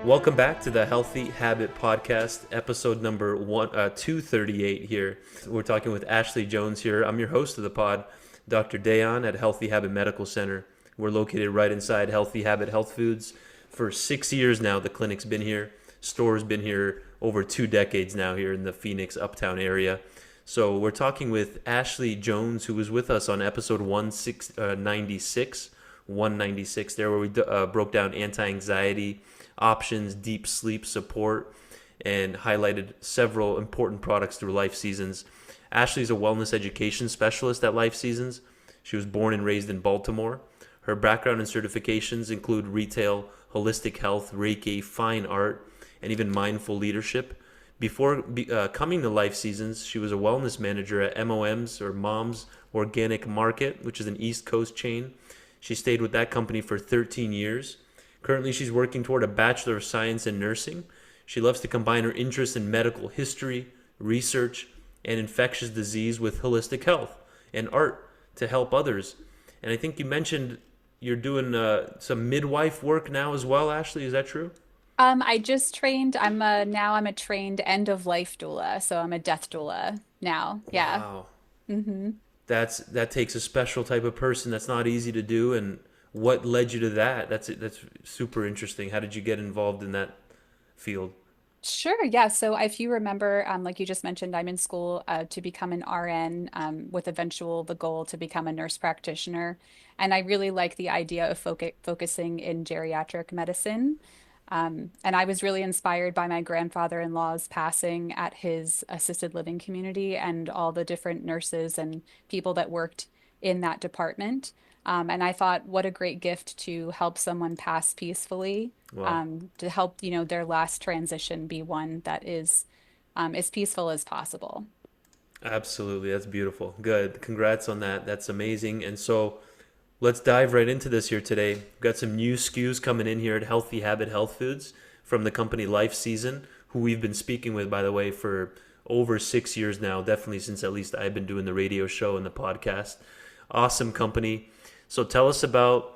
Welcome back to the Healthy Habit Podcast, episode number 238 here. We're talking with Ashley Jones here. I'm your host of the pod, Dr. Dayon at Healthy Habit Medical Center. We're located right inside Healthy Habit Health Foods. For 6 years now, the clinic's been here. Store's been here over 2 decades now here in the Phoenix Uptown area. So we're talking with Ashley Jones, who was with us on episode 196 there, where we broke down anti-anxiety options, deep sleep support, and highlighted several important products through LifeSeasons. Ashley is a wellness education specialist at LifeSeasons. She was born and raised in Baltimore. Her background and certifications include retail, holistic health, reiki, fine art, and even mindful leadership. Before coming to LifeSeasons, she was a wellness manager at MOM's, or Mom's Organic Market, which is an East Coast chain. She stayed with that company for 13 years. Currently, she's working toward a Bachelor of Science in nursing. She loves to combine her interest in medical history, research, and infectious disease with holistic health and art to help others. And I think you mentioned you're doing some midwife work now as well, Ashley. Is that true? I just trained. I'm a trained end of life doula, so I'm a death doula now. Yeah. Wow. hmm That takes a special type of person. That's not easy to do. And what led you to that? That's super interesting. How did you get involved in that field? Sure. Yeah. So if you remember, like you just mentioned, I'm in school to become an RN, with the goal to become a nurse practitioner. And I really like the idea of focusing in geriatric medicine. And I was really inspired by my grandfather-in-law's passing at his assisted living community and all the different nurses and people that worked in that department. And I thought, what a great gift to help someone pass peacefully, Wow. to help, their last transition be one that is as peaceful as possible. Absolutely. That's beautiful. Good. Congrats on that. That's amazing. And so let's dive right into this here today. We've got some new SKUs coming in here at Healthy Habit Health Foods from the company Life Season, who we've been speaking with, by the way, for over 6 years now, definitely since at least I've been doing the radio show and the podcast. Awesome company. So tell us about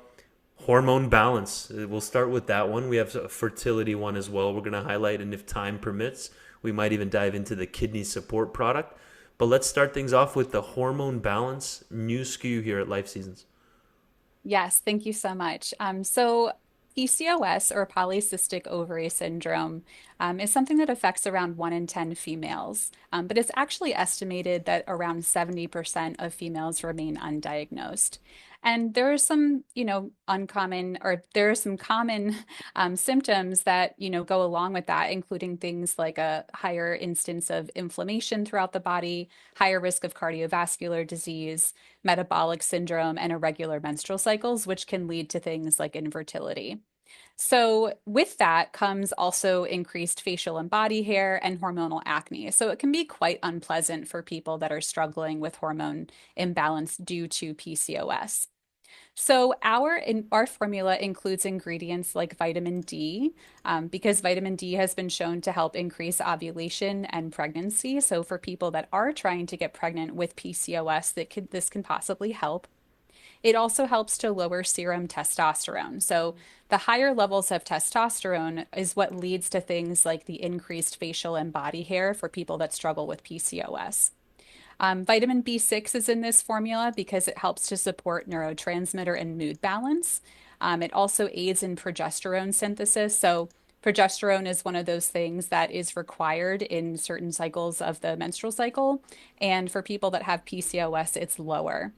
hormone balance. We'll start with that one. We have a fertility one as well we're going to highlight, and if time permits, we might even dive into the kidney support product. But let's start things off with the hormone balance new SKU here at Life Seasons. Yes, thank you so much. So PCOS, or polycystic ovary syndrome, is something that affects around 1 in 10 females, but it's actually estimated that around 70% of females remain undiagnosed. And there are some, there are some common symptoms that, go along with that, including things like a higher instance of inflammation throughout the body, higher risk of cardiovascular disease, metabolic syndrome, and irregular menstrual cycles, which can lead to things like infertility. So, with that comes also increased facial and body hair and hormonal acne. So, it can be quite unpleasant for people that are struggling with hormone imbalance due to PCOS. So our formula includes ingredients like vitamin D, because vitamin D has been shown to help increase ovulation and pregnancy. So for people that are trying to get pregnant with PCOS, this can possibly help. It also helps to lower serum testosterone. So the higher levels of testosterone is what leads to things like the increased facial and body hair for people that struggle with PCOS. Vitamin B6 is in this formula because it helps to support neurotransmitter and mood balance. It also aids in progesterone synthesis. So, progesterone is one of those things that is required in certain cycles of the menstrual cycle. And for people that have PCOS, it's lower.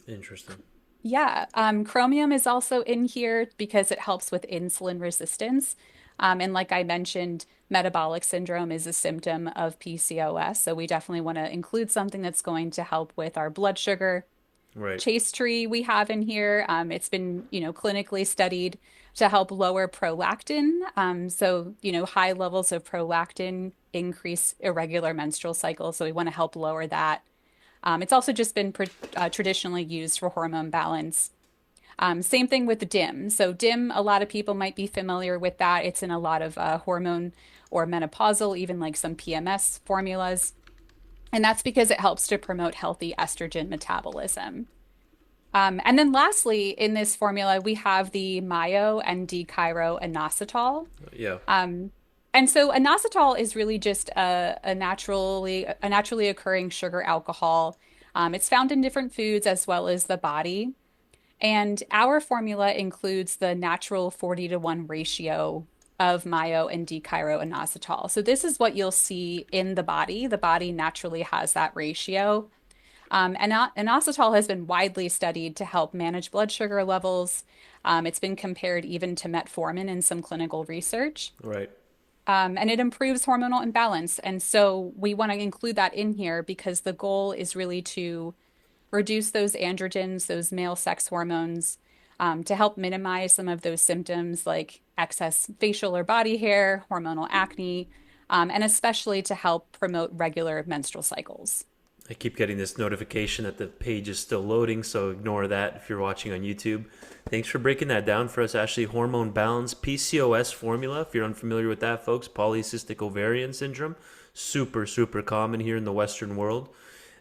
Interesting. Yeah, chromium is also in here because it helps with insulin resistance. And like I mentioned, metabolic syndrome is a symptom of PCOS. So we definitely want to include something that's going to help with our blood sugar. Right. Chaste tree we have in here. It's been, clinically studied to help lower prolactin. So, high levels of prolactin increase irregular menstrual cycles. So we want to help lower that. It's also just been traditionally used for hormone balance. Same thing with DIM. So DIM, a lot of people might be familiar with that. It's in a lot of hormone or menopausal, even like some PMS formulas. And that's because it helps to promote healthy estrogen metabolism. And then lastly, in this formula, we have the myo and inositol. Yeah, Um, and so inositol is really just a naturally occurring sugar alcohol. It's found in different foods as well as the body. And our formula includes the natural 40 to 1 ratio of myo and inositol. So this is what you'll see in the body. The body naturally has that ratio. And inositol has been widely studied to help manage blood sugar levels. It's been compared even to metformin in some clinical research. right. And it improves hormonal imbalance. And so we want to include that in here because the goal is really to reduce those androgens, those male sex hormones, to help minimize some of those symptoms like excess facial or body hair, hormonal acne, and especially to help promote regular menstrual cycles. I keep getting this notification that the page is still loading, so ignore that if you're watching on YouTube. Thanks for breaking that down for us, Ashley. Hormone balance, PCOS formula. If you're unfamiliar with that, folks, polycystic ovarian syndrome, super, super common here in the Western world.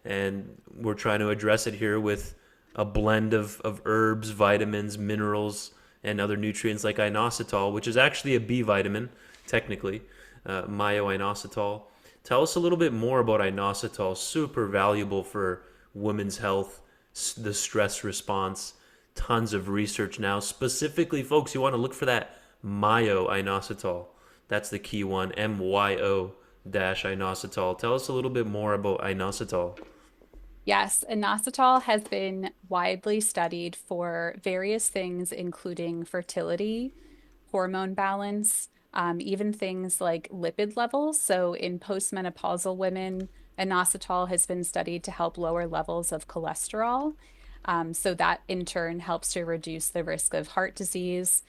And we're trying to address it here with a blend of herbs, vitamins, minerals, and other nutrients like inositol, which is actually a B vitamin, technically, myo-inositol. Tell us a little bit more about inositol. Super valuable for women's health, the stress response. Tons of research now. Specifically, folks, you want to look for that myo-inositol. That's the key one, MYO dash inositol. Tell us a little bit more about inositol. Yes, inositol has been widely studied for various things, including fertility, hormone balance, even things like lipid levels. So, in postmenopausal women, inositol has been studied to help lower levels of cholesterol. So, that in turn helps to reduce the risk of heart disease.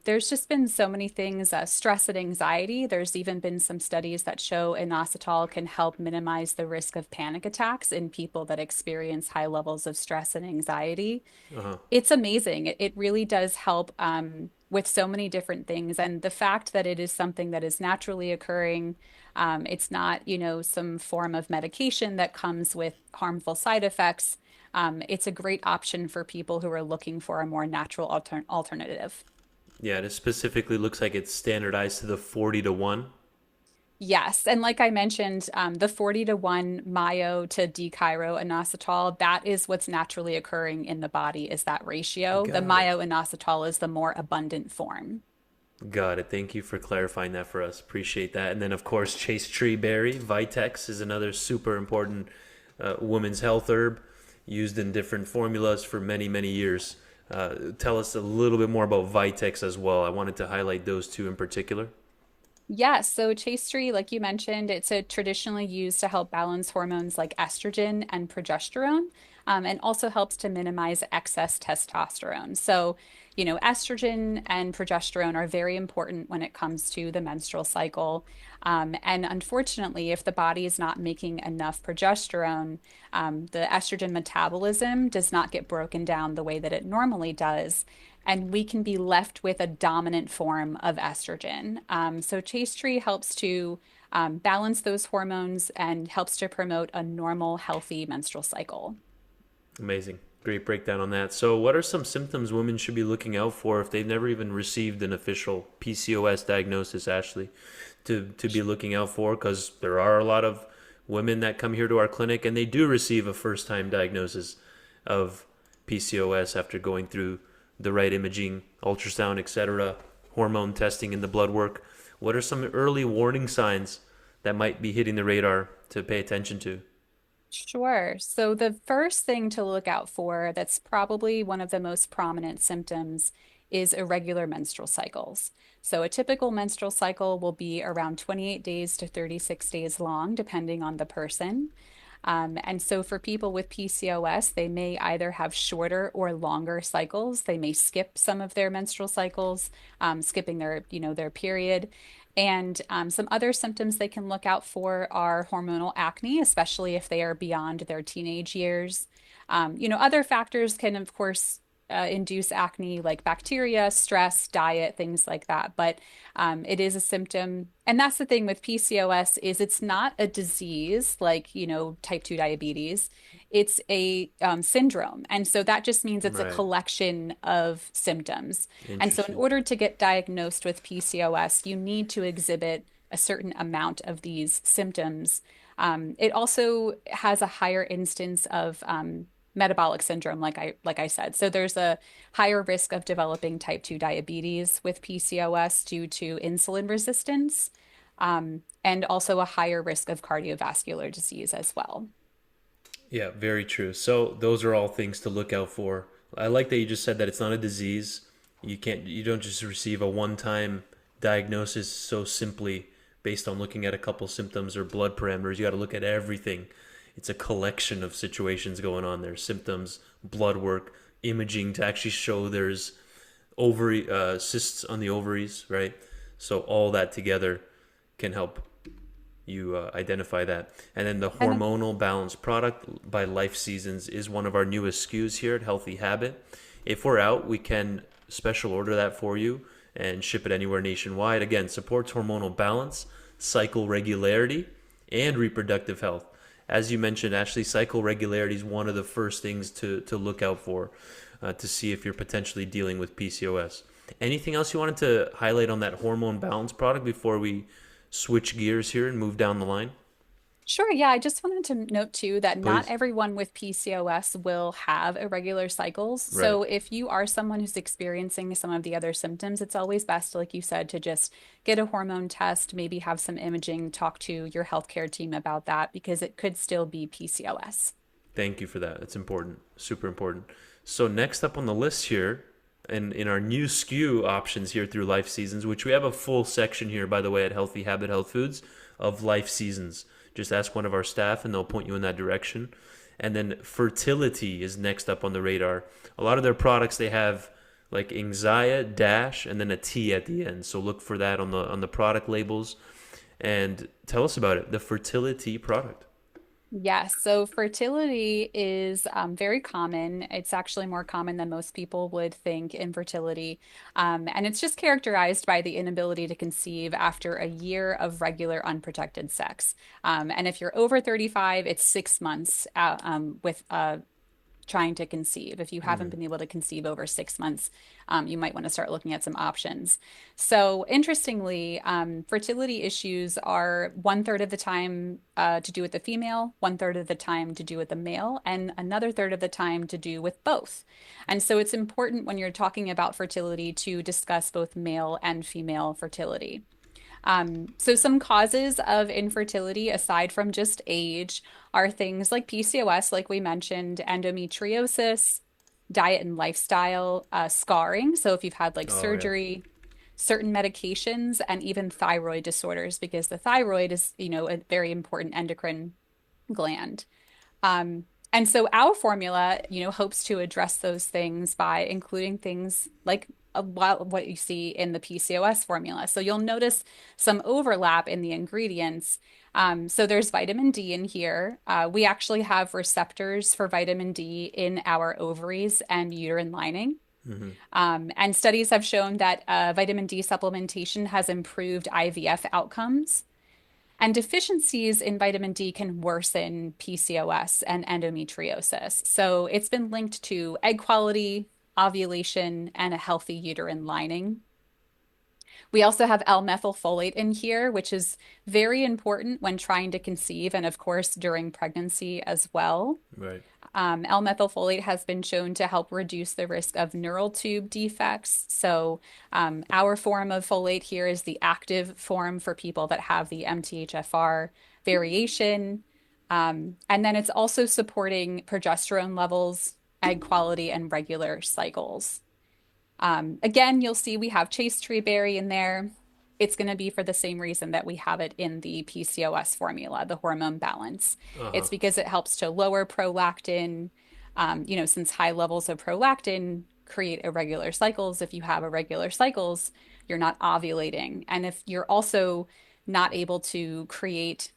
There's just been so many things, stress and anxiety. There's even been some studies that show inositol can help minimize the risk of panic attacks in people that experience high levels of stress and anxiety. Uh-huh. It's amazing. It really does help with so many different things. And the fact that it is something that is naturally occurring, it's not, some form of medication that comes with harmful side effects. It's a great option for people who are looking for a more natural alternative. Yeah, it specifically looks like it's standardized to the 40 to 1. Yes. And like I mentioned, the 40 to 1 myo to inositol, that is what's naturally occurring in the body is that ratio. The Got it. myo-inositol is the more abundant form. Got it. Thank you for clarifying that for us. Appreciate that. And then, of course, chaste tree berry, vitex, is another super important woman's health herb used in different formulas for many, many years. Tell us a little bit more about vitex as well. I wanted to highlight those two in particular. Yes, so chaste tree, like you mentioned, it's a traditionally used to help balance hormones like estrogen and progesterone, and also helps to minimize excess testosterone. So, estrogen and progesterone are very important when it comes to the menstrual cycle. And unfortunately, if the body is not making enough progesterone, the estrogen metabolism does not get broken down the way that it normally does, and we can be left with a dominant form of estrogen. So chaste tree helps to balance those hormones and helps to promote a normal, healthy menstrual cycle. Amazing. Great breakdown on that. So, what are some symptoms women should be looking out for if they've never even received an official PCOS diagnosis, Ashley, to be looking out for? Because there are a lot of women that come here to our clinic and they do receive a first time diagnosis of PCOS after going through the right imaging, ultrasound, etc., hormone testing in the blood work. What are some early warning signs that might be hitting the radar to pay attention to? Sure. So the first thing to look out for, that's probably one of the most prominent symptoms, is irregular menstrual cycles. So a typical menstrual cycle will be around 28 days to 36 days long, depending on the person. And so for people with PCOS, they may either have shorter or longer cycles. They may skip some of their menstrual cycles, skipping their period. And some other symptoms they can look out for are hormonal acne, especially if they are beyond their teenage years. Other factors can, of course, induce acne, like bacteria, stress, diet, things like that. But it is a symptom. And that's the thing with PCOS is it's not a disease like, type 2 diabetes. It's a syndrome. And so that just means it's a Right. collection of symptoms. And so in Interesting. order to get diagnosed with PCOS, you need to exhibit a certain amount of these symptoms. It also has a higher instance of metabolic syndrome, like I said. So there's a higher risk of developing type 2 diabetes with PCOS due to insulin resistance, and also a higher risk of cardiovascular disease as well. Yeah, very true. So those are all things to look out for. I like that you just said that it's not a disease. You don't just receive a one-time diagnosis so simply based on looking at a couple symptoms or blood parameters. You got to look at everything. It's a collection of situations going on there. Symptoms, blood work, imaging to actually show there's ovary cysts on the ovaries, right? So all that together can help you identify that. And then the And then hormonal balance product by LifeSeasons is one of our newest SKUs here at Healthy Habit. If we're out, we can special order that for you and ship it anywhere nationwide. Again, supports hormonal balance, cycle regularity, and reproductive health. As you mentioned, Ashley, cycle regularity is one of the first things to look out for to see if you're potentially dealing with PCOS. Anything else you wanted to highlight on that hormone balance product before we switch gears here and move down the line? Sure, yeah, I just wanted to note too that not Please. everyone with PCOS will have irregular cycles. Right. So if you are someone who's experiencing some of the other symptoms, it's always best, like you said, to just get a hormone test, maybe have some imaging, talk to your healthcare team about that because it could still be PCOS. Thank you for that. It's important. Super important. So next up on the list here, and in our new SKU options here through Life Seasons, which we have a full section here, by the way, at Healthy Habit Health Foods of Life Seasons. Just ask one of our staff and they'll point you in that direction. And then Fertility is next up on the radar. A lot of their products they have like Anxiety dash and then a T at the end. So look for that on the product labels and tell us about it. The Fertility product. Yes, so fertility is very common. It's actually more common than most people would think, infertility. And it's just characterized by the inability to conceive after a year of regular unprotected sex. And if you're over 35, it's 6 months with trying to conceive. If you haven't Mm-hmm. been able to conceive over 6 months, you might want to start looking at some options. So, interestingly, fertility issues are one third of the time to do with the female, one third of the time to do with the male, and another third of the time to do with both. And so, it's important when you're talking about fertility to discuss both male and female fertility. So some causes of infertility, aside from just age, are things like PCOS, like we mentioned, endometriosis, diet and lifestyle, scarring. So if you've had like Oh yeah. surgery, certain medications, and even thyroid disorders, because the thyroid is, a very important endocrine gland. And so our formula, hopes to address those things by including things like what you see in the PCOS formula. So you'll notice some overlap in the ingredients. So there's vitamin D in here. We actually have receptors for vitamin D in our ovaries and uterine lining. Mm-hmm. And studies have shown that vitamin D supplementation has improved IVF outcomes. And deficiencies in vitamin D can worsen PCOS and endometriosis. So it's been linked to egg quality, ovulation, and a healthy uterine lining. We also have L-methylfolate in here, which is very important when trying to conceive and, of course, during pregnancy as well. Right. L-methylfolate has been shown to help reduce the risk of neural tube defects. So, our form of folate here is the active form for people that have the MTHFR variation. And then it's also supporting progesterone levels, egg quality, and regular cycles. Again, you'll see we have chaste tree berry in there. It's going to be for the same reason that we have it in the PCOS formula, the hormone balance. Uh-huh. It's because it helps to lower prolactin. Since high levels of prolactin create irregular cycles. If you have irregular cycles, you're not ovulating. And if you're also not able to create,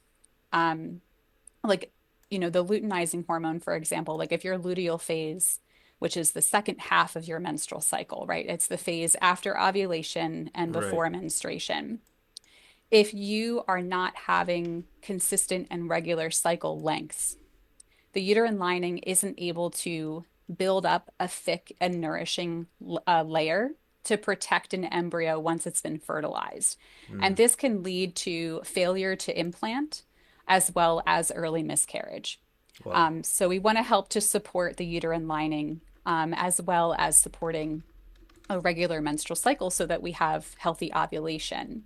like, the luteinizing hormone, for example, like if your luteal phase which is the second half of your menstrual cycle, right? It's the phase after ovulation and Right. before menstruation. If you are not having consistent and regular cycle lengths, the uterine lining isn't able to build up a thick and nourishing layer to protect an embryo once it's been fertilized. And Mm. this can lead to failure to implant as well as early miscarriage. Wow. So we want to help to support the uterine lining as well as supporting a regular menstrual cycle so that we have healthy ovulation.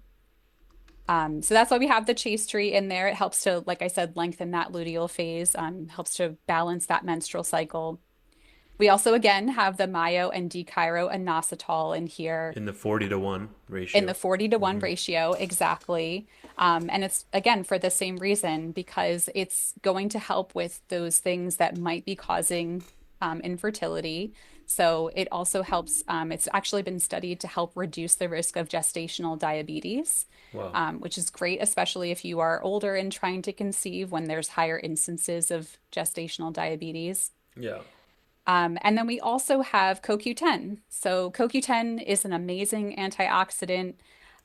So that's why we have the chaste tree in there. It helps to, like I said, lengthen that luteal phase, helps to balance that menstrual cycle. We also, again, have the myo and inositol in here In the 40-to-1 in the ratio. 40-to-1 Hmm. ratio, exactly. And it's, again, for the same reason, because it's going to help with those things that might be causing infertility. So it also helps, it's actually been studied to help reduce the risk of gestational diabetes, Wow. which is great, especially if you are older and trying to conceive when there's higher instances of gestational diabetes. Yeah. And then we also have CoQ10. So CoQ10 is an amazing antioxidant.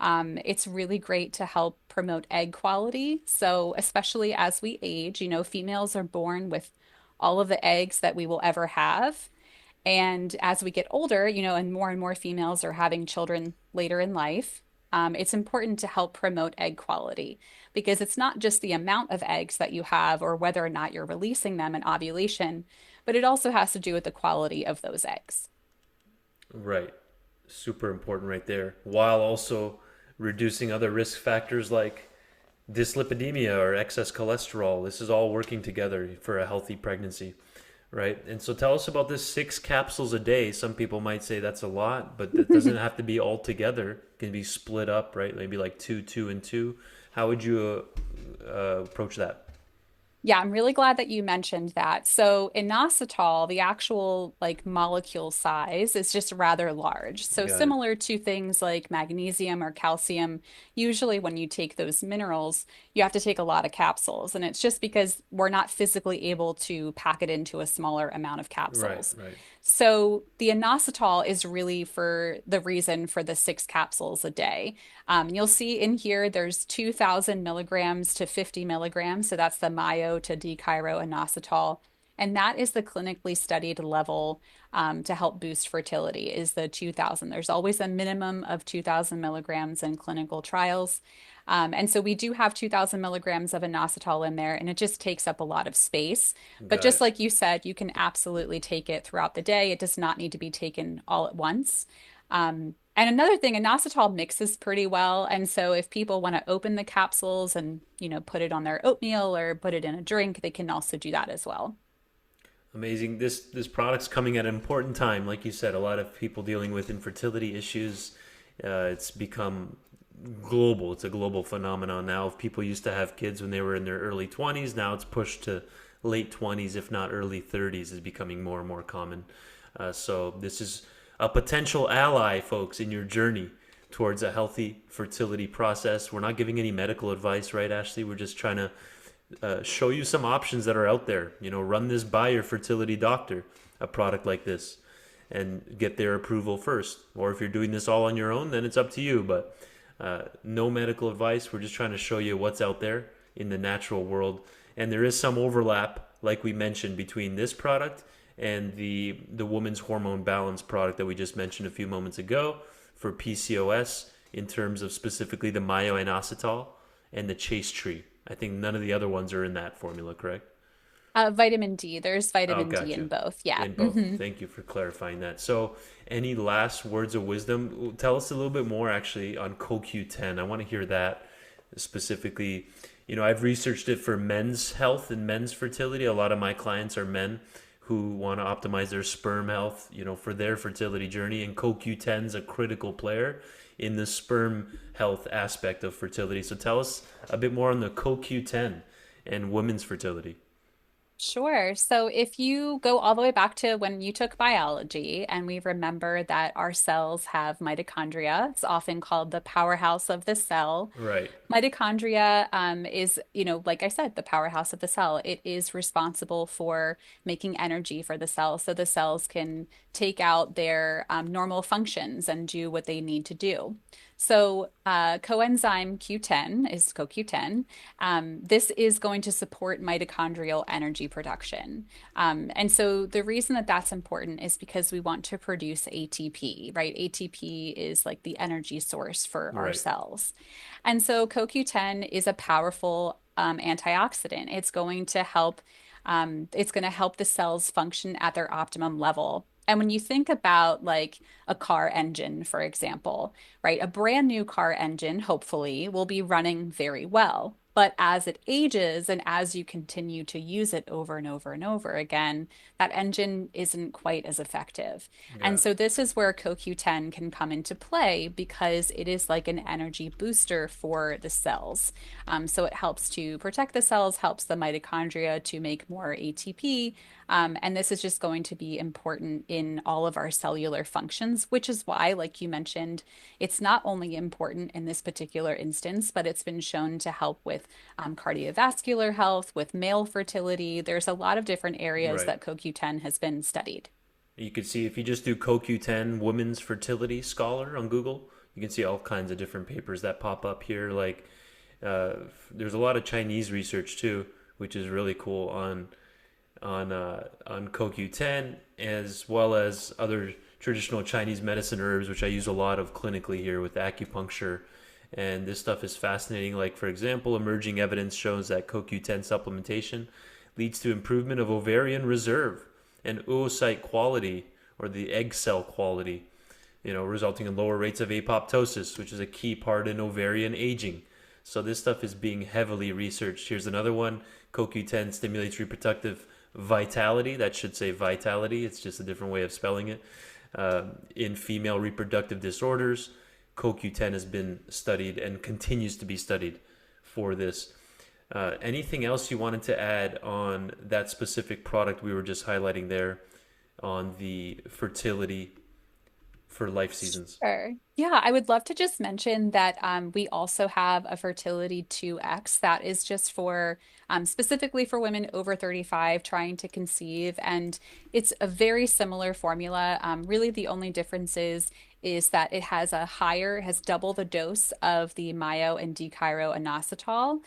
It's really great to help promote egg quality. So especially as we age, females are born with all of the eggs that we will ever have. And as we get older, and more females are having children later in life, it's important to help promote egg quality because it's not just the amount of eggs that you have or whether or not you're releasing them in ovulation, but it also has to do with the quality of those eggs. Right. Super important right there. While also reducing other risk factors like dyslipidemia or excess cholesterol. This is all working together for a healthy pregnancy, right? And so tell us about this 6 capsules a day. Some people might say that's a lot, but it doesn't have to be all together. It can be split up, right? Maybe like two, two, and two. How would you approach that? Yeah, I'm really glad that you mentioned that. So inositol, the actual like molecule size is just rather large. So Got it. similar to things like magnesium or calcium, usually when you take those minerals, you have to take a lot of capsules. And it's just because we're not physically able to pack it into a smaller amount of Right, capsules. right. So the inositol is really for the reason for the 6 capsules a day. You'll see in here there's 2,000 milligrams to 50 milligrams. So that's the myo to inositol. And that is the clinically studied level to help boost fertility is the 2,000. There's always a minimum of 2,000 milligrams in clinical trials. And so we do have 2,000 milligrams of inositol in there, and it just takes up a lot of space. But Got just it. like you said, you can absolutely take it throughout the day. It does not need to be taken all at once. And another thing, inositol mixes pretty well. And so if people want to open the capsules and, put it on their oatmeal or put it in a drink, they can also do that as well. Amazing. This product's coming at an important time. Like you said, a lot of people dealing with infertility issues. It's become global. It's a global phenomenon now. If people used to have kids when they were in their early 20s, now it's pushed to late 20s, if not early 30s, is becoming more and more common. So this is a potential ally, folks, in your journey towards a healthy fertility process. We're not giving any medical advice, right, Ashley? We're just trying to show you some options that are out there. Run this by your fertility doctor, a product like this, and get their approval first. Or if you're doing this all on your own, then it's up to you. But no medical advice. We're just trying to show you what's out there in the natural world. And there is some overlap, like we mentioned, between this product and the woman's hormone balance product that we just mentioned a few moments ago for PCOS in terms of specifically the myo-inositol and the chaste tree. I think none of the other ones are in that formula, correct? Vitamin D, there's Oh, vitamin D got in you. both. Yeah. In both. Thank you for clarifying that. So, any last words of wisdom? Tell us a little bit more actually on CoQ10. I want to hear that specifically. I've researched it for men's health and men's fertility. A lot of my clients are men who want to optimize their sperm health, for their fertility journey. And CoQ10 is a critical player in the sperm health aspect of fertility. So tell us a bit more on the CoQ10 and women's fertility. Sure. So if you go all the way back to when you took biology, and we remember that our cells have mitochondria, it's often called the powerhouse of the cell. Right. Mitochondria is, like I said, the powerhouse of the cell. It is responsible for making energy for the cell so the cells can take out their normal functions and do what they need to do. So, coenzyme Q10 is CoQ10. This is going to support mitochondrial energy production. And so, the reason that that's important is because we want to produce ATP, right? ATP is like the energy source for our Right. cells. And so CoQ10 is a powerful antioxidant. It's going to help the cells function at their optimum level. And when you think about like a car engine, for example, right, a brand new car engine, hopefully, will be running very well. But as it ages and as you continue to use it over and over and over again, that engine isn't quite as effective. Yeah. And so this is where CoQ10 can come into play because it is like an energy booster for the cells. So it helps to protect the cells, helps the mitochondria to make more ATP. And this is just going to be important in all of our cellular functions, which is why, like you mentioned, it's not only important in this particular instance, but it's been shown to help with cardiovascular health, with male fertility. There's a lot of different areas Right. that CoQ10 has been studied. You can see if you just do CoQ10 Women's Fertility Scholar on Google, you can see all kinds of different papers that pop up here. Like uh, there's a lot of Chinese research too, which is really cool on CoQ10 as well as other traditional Chinese medicine herbs, which I use a lot of clinically here with acupuncture. And this stuff is fascinating. Like for example, emerging evidence shows that CoQ10 supplementation leads to improvement of ovarian reserve and oocyte quality or the egg cell quality, resulting in lower rates of apoptosis, which is a key part in ovarian aging. So this stuff is being heavily researched. Here's another one. CoQ10 stimulates reproductive vitality. That should say vitality. It's just a different way of spelling it. In female reproductive disorders, CoQ10 has been studied and continues to be studied for this. Anything else you wanted to add on that specific product we were just highlighting there on the fertility for life seasons? Sure. Yeah, I would love to just mention that we also have a Fertility 2X that is just for specifically for women over 35 trying to conceive. And it's a very similar formula. Really, the only difference is that has double the dose of the myo and myo-inositol,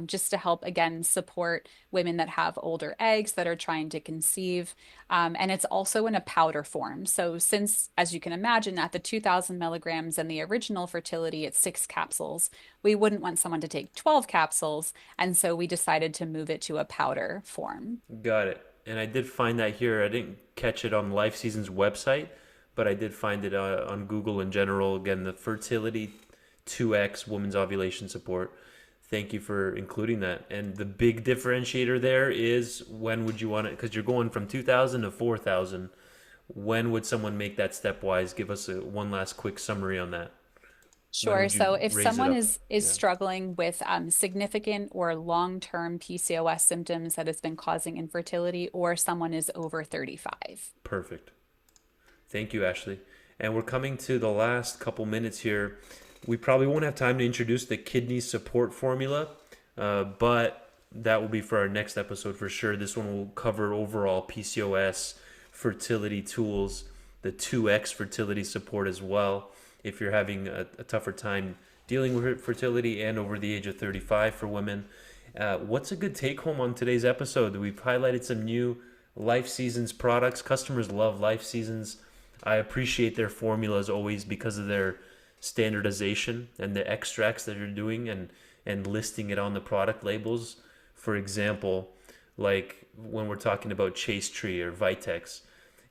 just to help again support women that have older eggs that are trying to conceive. And it's also in a powder form. So since, as you can imagine, at the 2000 milligrams and the original Fertility, it's 6 capsules, we wouldn't want someone to take 12 capsules. And so we decided to move it to a powder form. Got it. And I did find that here. I didn't catch it on Life Seasons website, but I did find it on Google in general. Again, the Fertility 2X Women's Ovulation Support. Thank you for including that. And the big differentiator there is when would you want it? Because you're going from 2,000 to 4,000. When would someone make that stepwise? Give us one last quick summary on that. When Sure. would you So if raise it someone up? is Yeah, struggling with significant or long-term PCOS symptoms that has been causing infertility, or someone is over 35. perfect. Thank you, Ashley. And we're coming to the last couple minutes here. We probably won't have time to introduce the kidney support formula, but that will be for our next episode for sure. This one will cover overall PCOS, fertility tools, the 2X fertility support as well. If you're having a tougher time dealing with fertility and over the age of 35 for women, what's a good take home on today's episode? We've highlighted some new Life Seasons products. Customers love Life Seasons. I appreciate their formulas always because of their standardization and the extracts that you're doing and listing it on the product labels. For example, like when we're talking about chaste tree or vitex,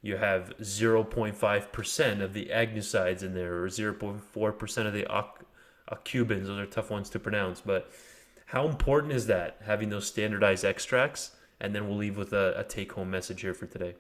you have 0.5% of the agnosides in there or 0.4% of the acubins. Those are tough ones to pronounce, but how important is that, having those standardized extracts? And then we'll leave with a take home message here for today.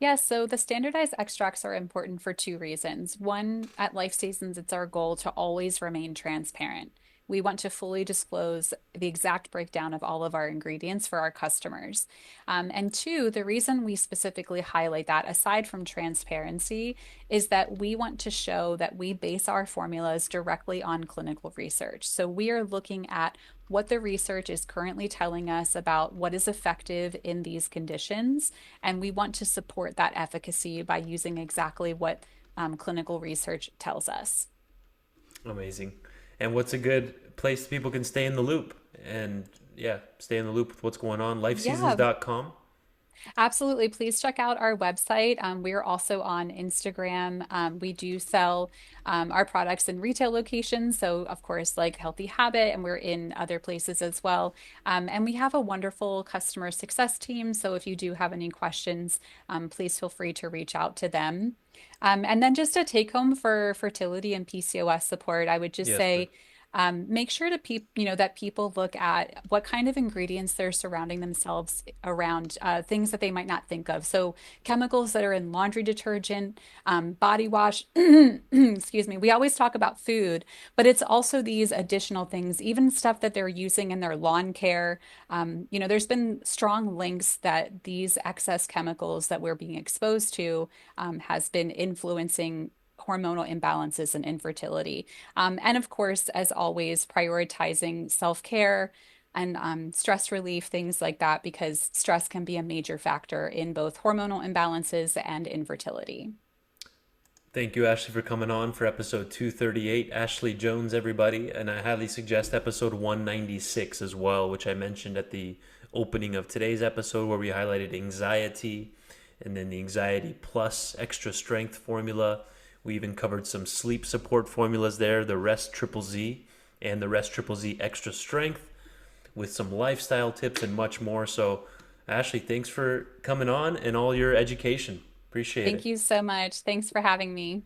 Yes, so the standardized extracts are important for two reasons. One, at Life Seasons, it's our goal to always remain transparent. we want to fully disclose the exact breakdown of all of our ingredients for our customers. And two, the reason we specifically highlight that, aside from transparency, is that we want to show that we base our formulas directly on clinical research. So we are looking at what the research is currently telling us about what is effective in these conditions, and we want to support that efficacy by using exactly what clinical research tells us. Amazing. And what's a good place people can stay in the loop and yeah, stay in the loop with what's going on? Yeah, Lifeseasons.com. absolutely. Please check out our website. We're also on Instagram. We do sell our products in retail locations. So, of course, like Healthy Habit, and we're in other places as well. And we have a wonderful customer success team. So, if you do have any questions, please feel free to reach out to them. And then just a take home for fertility and PCOS support, I would just Yes, please. say, make sure to that people look at what kind of ingredients they're surrounding themselves around, things that they might not think of. So chemicals that are in laundry detergent, body wash, excuse me. We always talk about food, but it's also these additional things, even stuff that they're using in their lawn care. There's been strong links that these excess chemicals that we're being exposed to has been influencing hormonal imbalances and infertility. And of course, as always, prioritizing self-care and stress relief, things like that, because stress can be a major factor in both hormonal imbalances and infertility. Thank you, Ashley, for coming on for episode 238. Ashley Jones, everybody. And I highly suggest episode 196 as well, which I mentioned at the opening of today's episode, where we highlighted anxiety and then the anxiety plus extra strength formula. We even covered some sleep support formulas there, the Rest Triple Z and the Rest Triple Z Extra Strength, with some lifestyle tips and much more. So, Ashley, thanks for coming on and all your education. Appreciate Thank it. you so much. Thanks for having me.